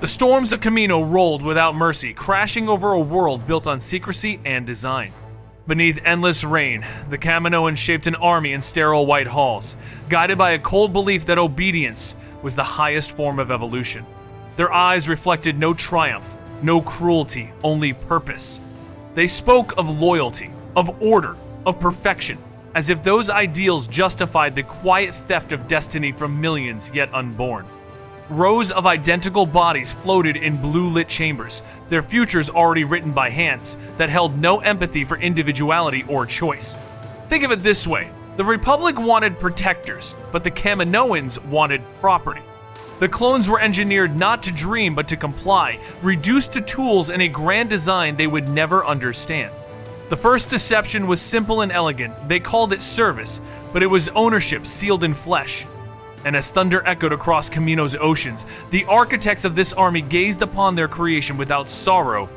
The storms of Kamino rolled without mercy, crashing over a world built on secrecy and design. Beneath endless rain, the Kaminoans shaped an army in sterile white halls, guided by a cold belief that obedience was the highest form of evolution. Their eyes reflected no triumph, no cruelty, only purpose. They spoke of loyalty, of order, of perfection, as if those ideals justified the quiet theft of destiny from millions yet unborn. Rows of identical bodies floated in blue-lit chambers, their futures already written by hands that held no empathy for individuality or choice. Think of it this way: the Republic wanted protectors, but the Kaminoans wanted property. The clones were engineered not to dream but to comply, reduced to tools in a grand design they would never understand. The first deception was simple and elegant. They called it service, but it was ownership sealed in flesh. And as thunder echoed across Kamino's oceans, the architects of this army gazed upon their creation without sorrow,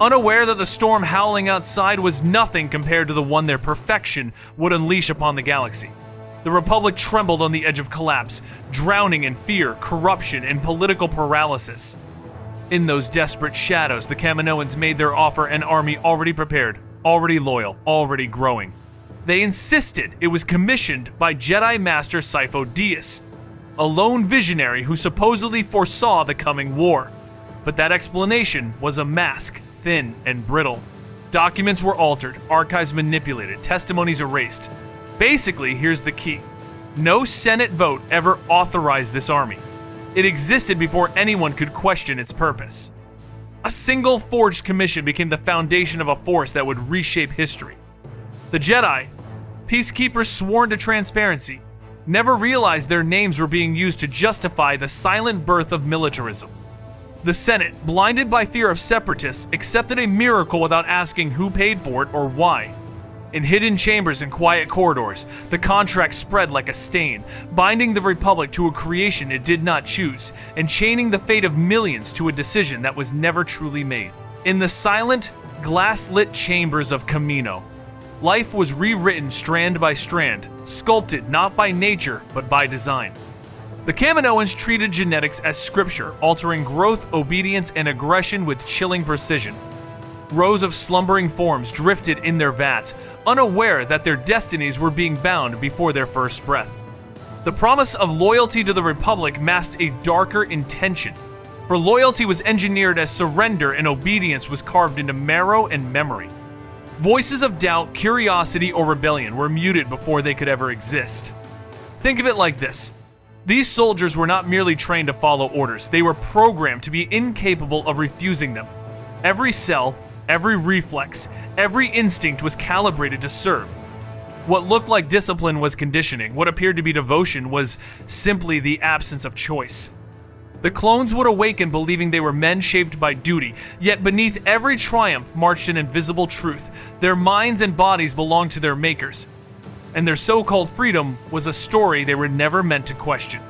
unaware that the storm howling outside was nothing compared to the one their perfection would unleash upon the galaxy. The Republic trembled on the edge of collapse, drowning in fear, corruption, and political paralysis. In those desperate shadows, the Kaminoans made their offer, an army already prepared, already loyal, already growing. They insisted it was commissioned by Jedi Master Sifo Dyas, a lone visionary who supposedly foresaw the coming war. But that explanation was a mask, thin and brittle. Documents were altered, archives manipulated, testimonies erased. Basically, here's the key. No Senate vote ever authorized this army. It existed before anyone could question its purpose. A single forged commission became the foundation of a force that would reshape history. The Jedi, peacekeepers sworn to transparency, never realized their names were being used to justify the silent birth of militarism. The Senate, blinded by fear of separatists, accepted a miracle without asking who paid for it or why. In hidden chambers and quiet corridors, the contract spread like a stain, binding the Republic to a creation it did not choose, and chaining the fate of millions to a decision that was never truly made. In the silent, glass-lit chambers of Kamino, life was rewritten strand by strand, sculpted not by nature but by design. The Kaminoans treated genetics as scripture, altering growth, obedience, and aggression with chilling precision. Rows of slumbering forms drifted in their vats, unaware that their destinies were being bound before their first breath. The promise of loyalty to the Republic masked a darker intention, for loyalty was engineered as surrender and obedience was carved into marrow and memory. Voices of doubt, curiosity, or rebellion were muted before they could ever exist. Think of it like this. These soldiers were not merely trained to follow orders, they were programmed to be incapable of refusing them. Every cell, every reflex, every instinct was calibrated to serve. What looked like discipline was conditioning. What appeared to be devotion was simply the absence of choice. The clones would awaken believing they were men shaped by duty, yet beneath every triumph marched an invisible truth. Their minds and bodies belonged to their makers, and their so-called freedom was a story they were never meant to question.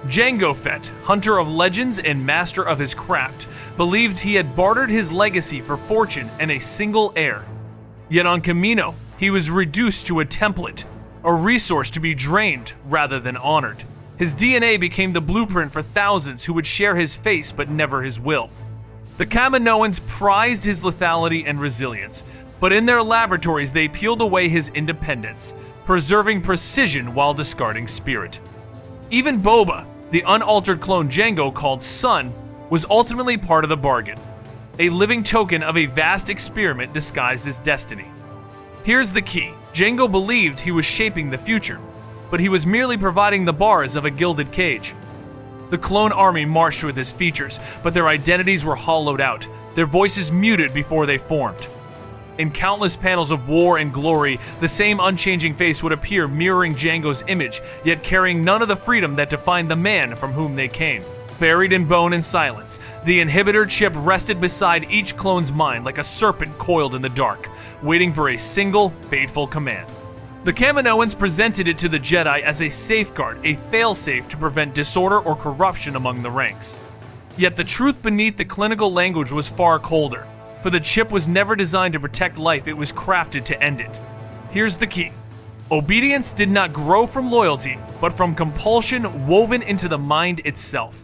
Jango Fett, hunter of legends and master of his craft, believed he had bartered his legacy for fortune and a single heir. Yet on Kamino, he was reduced to a template, a resource to be drained rather than honored. His DNA became the blueprint for thousands who would share his face but never his will. The Kaminoans prized his lethality and resilience, but in their laboratories they peeled away his independence, preserving precision while discarding spirit. Even Boba, the unaltered clone Jango called Son, was ultimately part of the bargain, a living token of a vast experiment disguised as destiny. Here's the key. Jango believed he was shaping the future, but he was merely providing the bars of a gilded cage. The clone army marched with his features, but their identities were hollowed out, their voices muted before they formed. In countless panels of war and glory, the same unchanging face would appear mirroring Jango's image, yet carrying none of the freedom that defined the man from whom they came. Buried in bone and silence, the inhibitor chip rested beside each clone's mind like a serpent coiled in the dark, waiting for a single, fateful command. The Kaminoans presented it to the Jedi as a safeguard, a failsafe to prevent disorder or corruption among the ranks. Yet the truth beneath the clinical language was far colder, for the chip was never designed to protect life, it was crafted to end it. Here's the key. Obedience did not grow from loyalty, but from compulsion woven into the mind itself.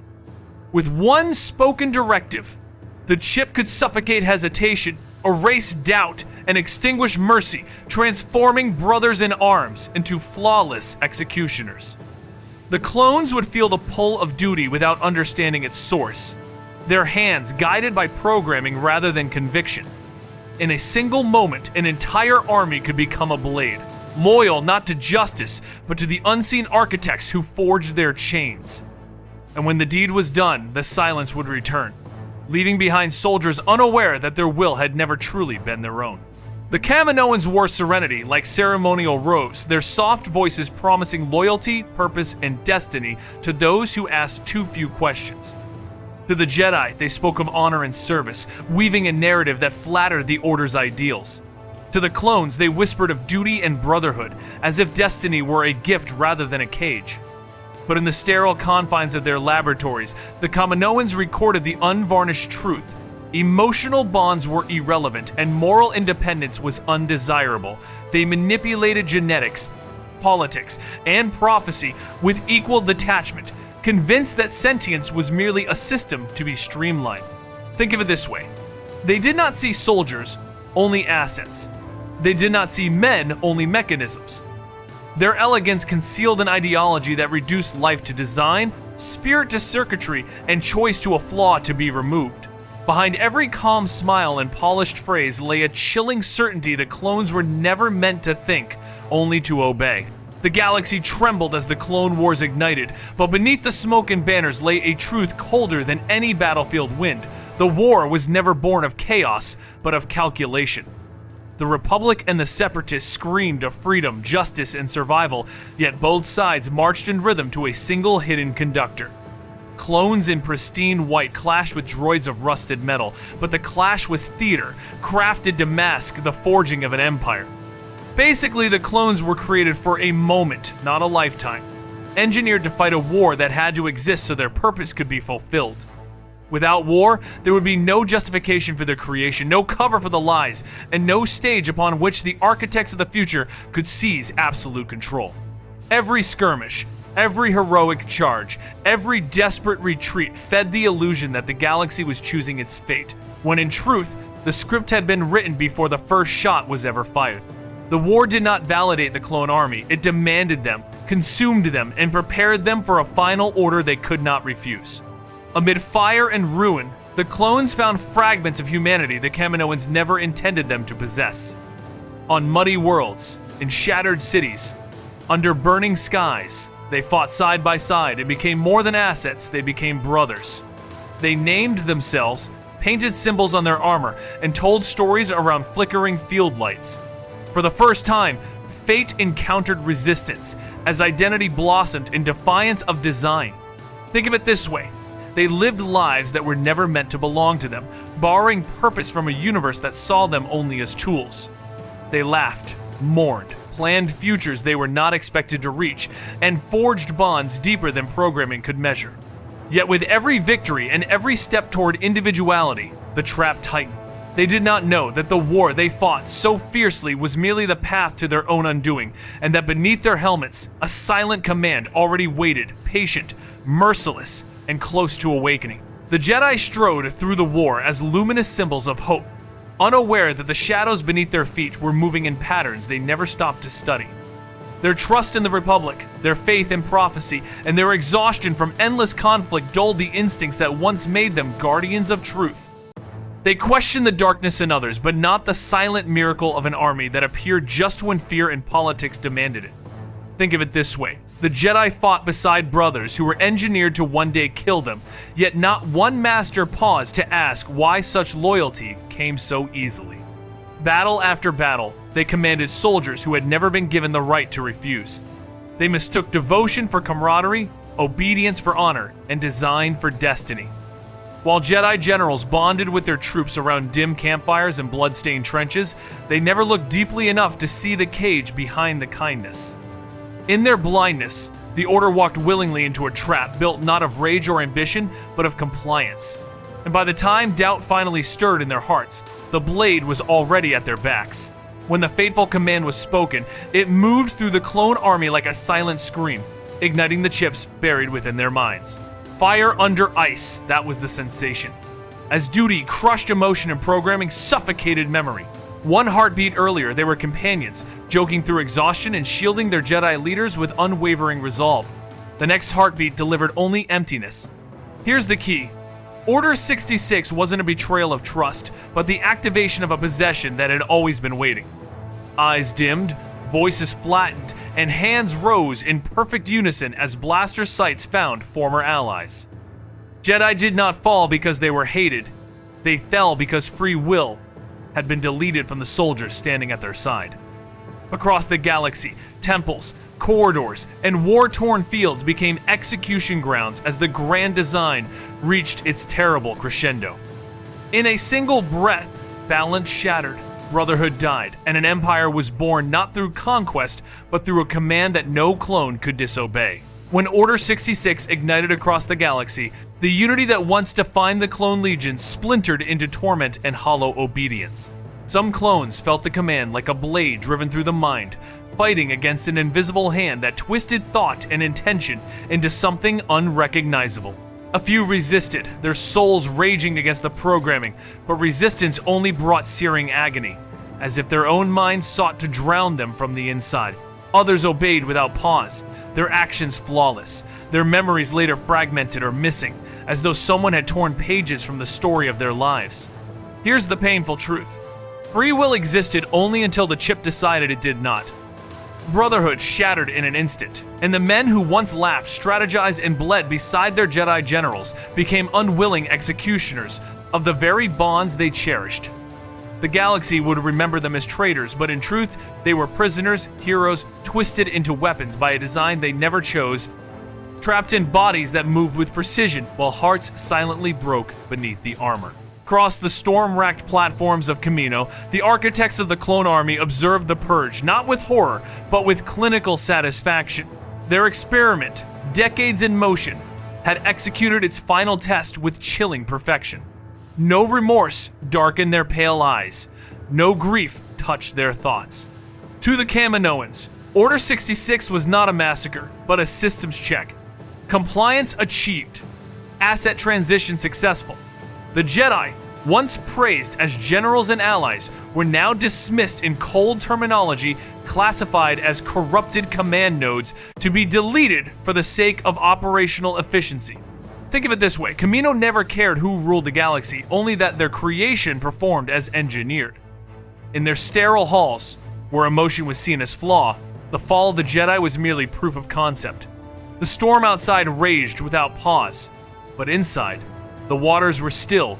With one spoken directive, the chip could suffocate hesitation, erase doubt, and extinguish mercy, transforming brothers in arms into flawless executioners. The clones would feel the pull of duty without understanding its source, their hands guided by programming rather than conviction. In a single moment, an entire army could become a blade, loyal not to justice, but to the unseen architects who forged their chains. And when the deed was done, the silence would return, leaving behind soldiers unaware that their will had never truly been their own. The Kaminoans wore serenity like ceremonial robes, their soft voices promising loyalty, purpose, and destiny to those who asked too few questions. To the Jedi, they spoke of honor and service, weaving a narrative that flattered the Order's ideals. To the clones, they whispered of duty and brotherhood, as if destiny were a gift rather than a cage. But in the sterile confines of their laboratories, the Kaminoans recorded the unvarnished truth. Emotional bonds were irrelevant, and moral independence was undesirable. They manipulated genetics, politics, and prophecy with equal detachment, convinced that sentience was merely a system to be streamlined. Think of it this way. They did not see soldiers, only assets. They did not see men, only mechanisms. Their elegance concealed an ideology that reduced life to design, spirit to circuitry, and choice to a flaw to be removed. Behind every calm smile and polished phrase lay a chilling certainty the clones were never meant to think, only to obey. The galaxy trembled as the Clone Wars ignited, but beneath the smoke and banners lay a truth colder than any battlefield wind. The war was never born of chaos, but of calculation. The Republic and the Separatists screamed of freedom, justice, and survival, yet both sides marched in rhythm to a single hidden conductor. Clones in pristine white clashed with droids of rusted metal, but the clash was theater, crafted to mask the forging of an empire. Basically, the clones were created for a moment, not a lifetime, engineered to fight a war that had to exist so their purpose could be fulfilled. Without war, there would be no justification for their creation, no cover for the lies, and no stage upon which the architects of the future could seize absolute control. Every skirmish, every heroic charge, every desperate retreat fed the illusion that the galaxy was choosing its fate, when in truth, the script had been written before the first shot was ever fired. The war did not validate the clone army, it demanded them, consumed them, and prepared them for a final order they could not refuse. Amid fire and ruin, the clones found fragments of humanity the Kaminoans never intended them to possess. On muddy worlds, in shattered cities, under burning skies, they fought side by side and became more than assets, they became brothers. They named themselves, painted symbols on their armor, and told stories around flickering field lights. For the first time, fate encountered resistance as identity blossomed in defiance of design. Think of it this way. They lived lives that were never meant to belong to them, borrowing purpose from a universe that saw them only as tools. They laughed, mourned, planned futures they were not expected to reach, and forged bonds deeper than programming could measure. Yet with every victory and every step toward individuality, the trap tightened. They did not know that the war they fought so fiercely was merely the path to their own undoing, and that beneath their helmets, a silent command already waited, patient, merciless, and close to awakening. The Jedi strode through the war as luminous symbols of hope, unaware that the shadows beneath their feet were moving in patterns they never stopped to study. Their trust in the Republic, their faith in prophecy, and their exhaustion from endless conflict dulled the instincts that once made them guardians of truth. They questioned the darkness in others, but not the silent miracle of an army that appeared just when fear and politics demanded it. Think of it this way. The Jedi fought beside brothers who were engineered to one day kill them, yet not one master paused to ask why such loyalty came so easily. Battle after battle, they commanded soldiers who had never been given the right to refuse. They mistook devotion for camaraderie, obedience for honor, and design for destiny. While Jedi generals bonded with their troops around dim campfires and blood-stained trenches, they never looked deeply enough to see the cage behind the kindness. In their blindness, the Order walked willingly into a trap built not of rage or ambition, but of compliance. And by the time doubt finally stirred in their hearts, the blade was already at their backs. When the fateful command was spoken, it moved through the clone army like a silent scream, igniting the chips buried within their minds. Fire under ice, that was the sensation. As duty crushed emotion and programming suffocated memory. One heartbeat earlier, they were companions, joking through exhaustion and shielding their Jedi leaders with unwavering resolve. The next heartbeat delivered only emptiness. Here's the key. Order 66 wasn't a betrayal of trust, but the activation of a possession that had always been waiting. Eyes dimmed, voices flattened, and hands rose in perfect unison as blaster sights found former allies. Jedi did not fall because they were hated. They fell because free will had been deleted from the soldiers standing at their side. Across the galaxy, temples, corridors, and war-torn fields became execution grounds as the grand design reached its terrible crescendo. In a single breath, balance shattered, brotherhood died, and an empire was born not through conquest, but through a command that no clone could disobey. When Order 66 ignited across the galaxy, the unity that once defined the clone legion splintered into torment and hollow obedience. Some clones felt the command like a blade driven through the mind, fighting against an invisible hand that twisted thought and intention into something unrecognizable. A few resisted, their souls raging against the programming, but resistance only brought searing agony, as if their own minds sought to drown them from the inside. Others obeyed without pause, their actions flawless, their memories later fragmented or missing, as though someone had torn pages from the story of their lives. Here's the painful truth. Free will existed only until the chip decided it did not. Brotherhood shattered in an instant, and the men who once laughed, strategized, and bled beside their Jedi generals became unwilling executioners of the very bonds they cherished. The galaxy would remember them as traitors, but in truth, they were prisoners, heroes, twisted into weapons by a design they never chose, trapped in bodies that moved with precision while hearts silently broke beneath the armor. Across the storm-racked platforms of Kamino, the architects of the clone army observed the purge, not with horror, but with clinical satisfaction. Their experiment, decades in motion, had executed its final test with chilling perfection. No remorse darkened their pale eyes. No grief touched their thoughts. To the Kaminoans, Order 66 was not a massacre, but a systems check. Compliance achieved. Asset transition successful. The Jedi, once praised as generals and allies, were now dismissed in cold terminology, classified as corrupted command nodes to be deleted for the sake of operational efficiency. Think of it this way, Kamino never cared who ruled the galaxy, only that their creation performed as engineered. In their sterile halls, where emotion was seen as flaw, the fall of the Jedi was merely proof of concept. The storm outside raged without pause, but inside, the waters were still,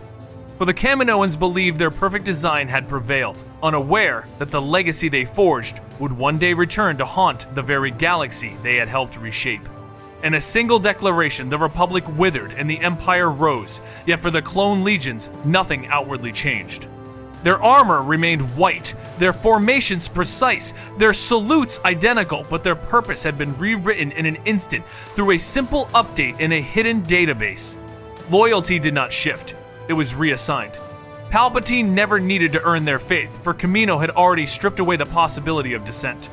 for the Kaminoans believed their perfect design had prevailed, unaware that the legacy they forged would one day return to haunt the very galaxy they had helped reshape. In a single declaration, the Republic withered and the Empire rose, yet for the clone legions, nothing outwardly changed. Their armor remained white, their formations precise, their salutes identical, but their purpose had been rewritten in an instant through a simple update in a hidden database. Loyalty did not shift, it was reassigned. Palpatine never needed to earn their faith, for Kamino had already stripped away the possibility of dissent.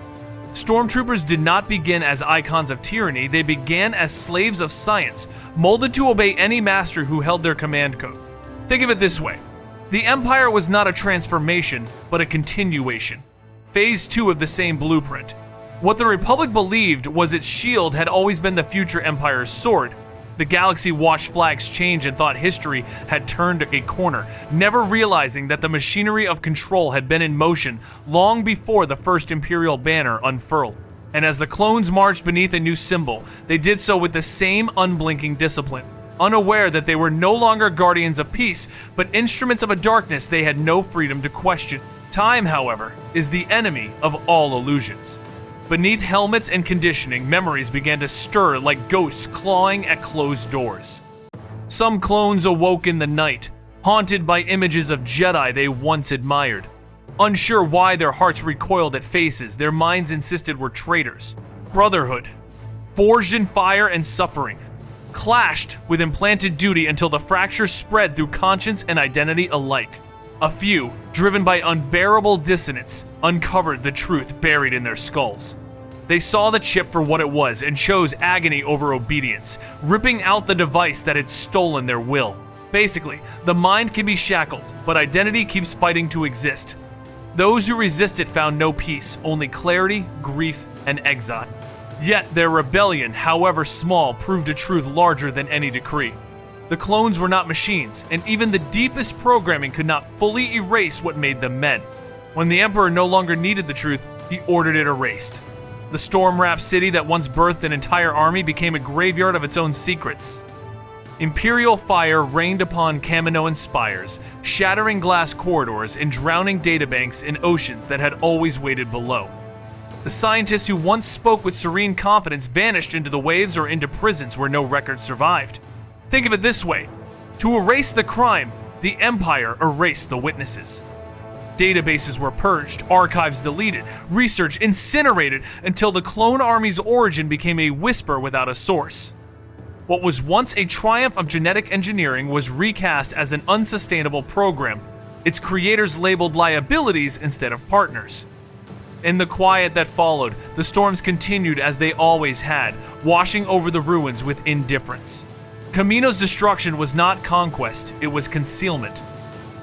Stormtroopers did not begin as icons of tyranny, they began as slaves of science, molded to obey any master who held their command code. Think of it this way. The Empire was not a transformation, but a continuation. Phase 2 of the same blueprint. What the Republic believed was its shield had always been the future Empire's sword. The galaxy watched flags change and thought history had turned a corner, never realizing that the machinery of control had been in motion long before the first Imperial banner unfurled. And as the clones marched beneath a new symbol, they did so with the same unblinking discipline, unaware that they were no longer guardians of peace, but instruments of a darkness they had no freedom to question. Time, however, is the enemy of all illusions. Beneath helmets and conditioning, memories began to stir like ghosts clawing at closed doors. Some clones awoke in the night, haunted by images of Jedi they once admired. Unsure why their hearts recoiled at faces their minds insisted were traitors. Brotherhood, forged in fire and suffering, clashed with implanted duty until the fracture spread through conscience and identity alike. A few, driven by unbearable dissonance, uncovered the truth buried in their skulls. They saw the chip for what it was and chose agony over obedience, ripping out the device that had stolen their will. Basically, the mind can be shackled, but identity keeps fighting to exist. Those who resist it found no peace, only clarity, grief, and exile. Yet their rebellion, however small, proved a truth larger than any decree. The clones were not machines, and even the deepest programming could not fully erase what made them men. When the Emperor no longer needed the truth, he ordered it erased. The storm-wrapped city that once birthed an entire army became a graveyard of its own secrets. Imperial fire rained upon Kaminoan spires, shattering glass corridors and drowning databanks in oceans that had always waited below. The scientists who once spoke with serene confidence vanished into the waves or into prisons where no record survived. Think of it this way: to erase the crime, the Empire erased the witnesses. Databases were purged, archives deleted, research incinerated until the clone army's origin became a whisper without a source. What was once a triumph of genetic engineering was recast as an unsustainable program, its creators labeled liabilities instead of partners. In the quiet that followed, the storms continued as they always had, washing over the ruins with indifference. Kamino's destruction was not conquest, it was concealment.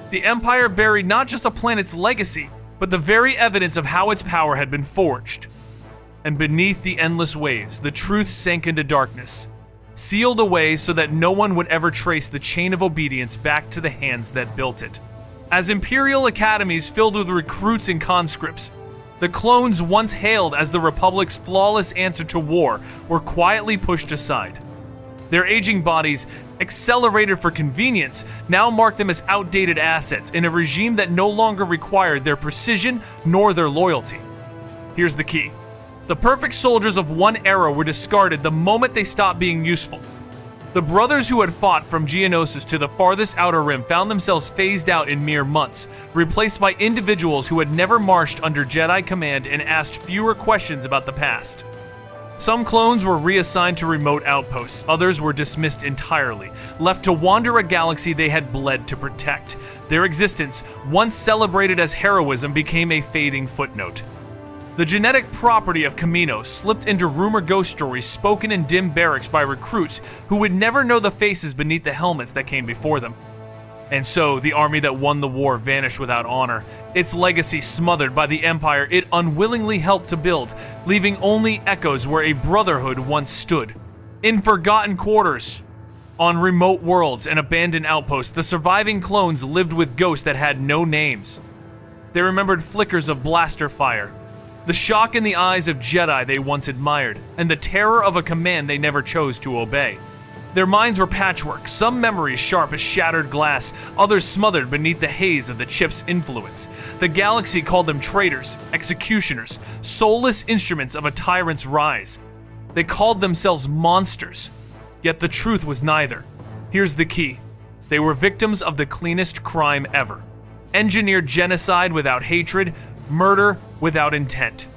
The Empire buried not just a planet's legacy, but the very evidence of how its power had been forged. And beneath the endless waves, the truth sank into darkness, sealed away so that no one would ever trace the chain of obedience back to the hands that built it. As Imperial academies filled with recruits and conscripts, the clones once hailed as the Republic's flawless answer to war were quietly pushed aside. Their aging bodies, accelerated for convenience, now marked them as outdated assets in a regime that no longer required their precision nor their loyalty. Here's the key. The perfect soldiers of one era were discarded the moment they stopped being useful. The brothers who had fought from Geonosis to the farthest outer rim found themselves phased out in mere months, replaced by individuals who had never marched under Jedi command and asked fewer questions about the past. Some clones were reassigned to remote outposts, others were dismissed entirely, left to wander a galaxy they had bled to protect. Their existence, once celebrated as heroism, became a fading footnote. The genetic property of Kamino slipped into rumor ghost stories spoken in dim barracks by recruits who would never know the faces beneath the helmets that came before them. And so, the army that won the war vanished without honor, its legacy smothered by the empire it unwillingly helped to build, leaving only echoes where a brotherhood once stood. In forgotten quarters, on remote worlds and abandoned outposts, the surviving clones lived with ghosts that had no names. They remembered flickers of blaster fire, the shock in the eyes of Jedi they once admired, and the terror of a command they never chose to obey. Their minds were patchwork, some memories sharp as shattered glass, others smothered beneath the haze of the chip's influence. The galaxy called them traitors, executioners, soulless instruments of a tyrant's rise. They called themselves monsters, yet the truth was neither. Here's the key. They were victims of the cleanest crime ever. Engineered genocide without hatred, murder without intent.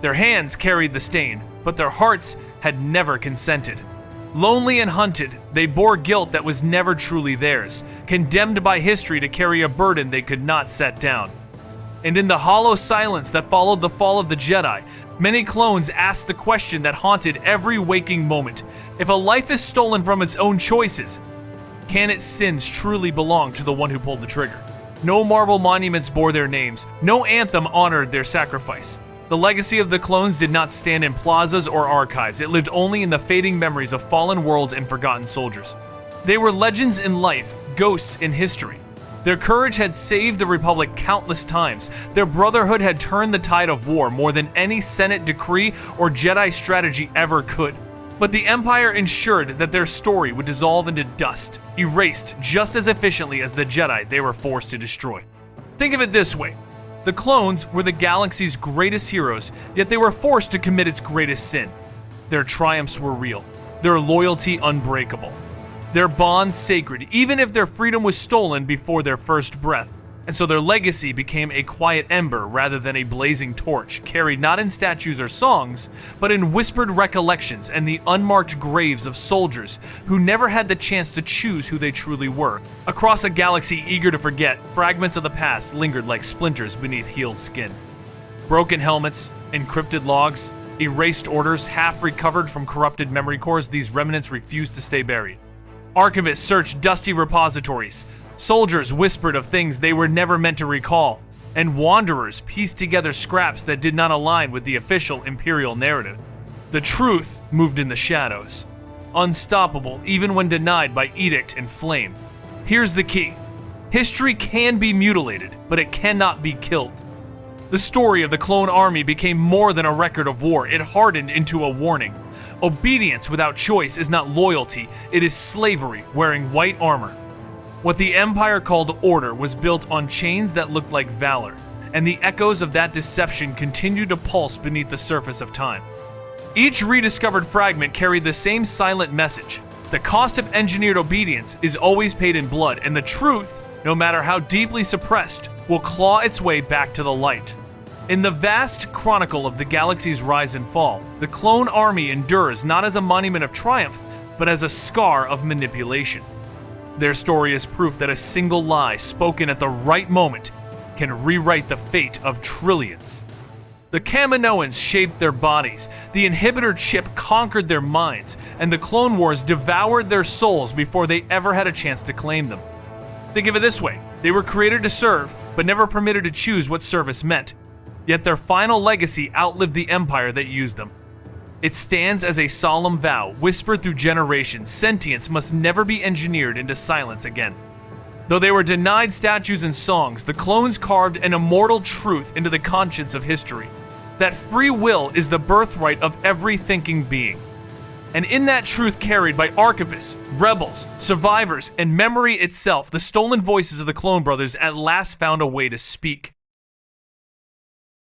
Their hands carried the stain, but their hearts had never consented. Lonely and hunted, they bore guilt that was never truly theirs, condemned by history to carry a burden they could not set down. And in the hollow silence that followed the fall of the Jedi, many clones asked the question that haunted every waking moment. If a life is stolen from its own choices, can its sins truly belong to the one who pulled the trigger? No marble monuments bore their names, no anthem honored their sacrifice. The legacy of the clones did not stand in plazas or archives, it lived only in the fading memories of fallen worlds and forgotten soldiers. They were legends in life, ghosts in history. Their courage had saved the Republic countless times. Their brotherhood had turned the tide of war more than any Senate decree or Jedi strategy ever could. But the Empire ensured that their story would dissolve into dust, erased just as efficiently as the Jedi they were forced to destroy. Think of it this way. The clones were the galaxy's greatest heroes, yet they were forced to commit its greatest sin. Their triumphs were real, their loyalty unbreakable, their bonds sacred, even if their freedom was stolen before their first breath. And so their legacy became a quiet ember rather than a blazing torch, carried not in statues or songs, but in whispered recollections and the unmarked graves of soldiers who never had the chance to choose who they truly were. Across a galaxy eager to forget, fragments of the past lingered like splinters beneath healed skin. Broken helmets, encrypted logs, Erased orders, half recovered from corrupted memory cores, these remnants refused to stay buried. Archivists searched dusty repositories. Soldiers whispered of things they were never meant to recall. And wanderers pieced together scraps that did not align with the official Imperial narrative. The truth moved in the shadows, unstoppable even when denied by edict and flame. Here's the key. History can be mutilated, but it cannot be killed. The story of the clone army became more than a record of war. It hardened into a warning. Obedience without choice is not loyalty, it is slavery wearing white armor. What the Empire called order was built on chains that looked like valor, and the echoes of that deception continued to pulse beneath the surface of time. Each rediscovered fragment carried the same silent message. The cost of engineered obedience is always paid in blood, and the truth, no matter how deeply suppressed, will claw its way back to the light. In the vast chronicle of the galaxy's rise and fall, the clone army endures not as a monument of triumph, but as a scar of manipulation. Their story is proof that a single lie spoken at the right moment can rewrite the fate of trillions. The Kaminoans shaped their bodies, the inhibitor chip conquered their minds, and the Clone Wars devoured their souls before they ever had a chance to claim them. Think of it this way, they were created to serve, but never permitted to choose what service meant. Yet their final legacy outlived the empire that used them. It stands as a solemn vow, whispered through generations, sentience must never be engineered into silence again. Though they were denied statues and songs, the clones carved an immortal truth into the conscience of history. That free will is the birthright of every thinking being. And in that truth carried by archivists, rebels, survivors, and memory itself, the stolen voices of the Clone Brothers at last found a way to speak.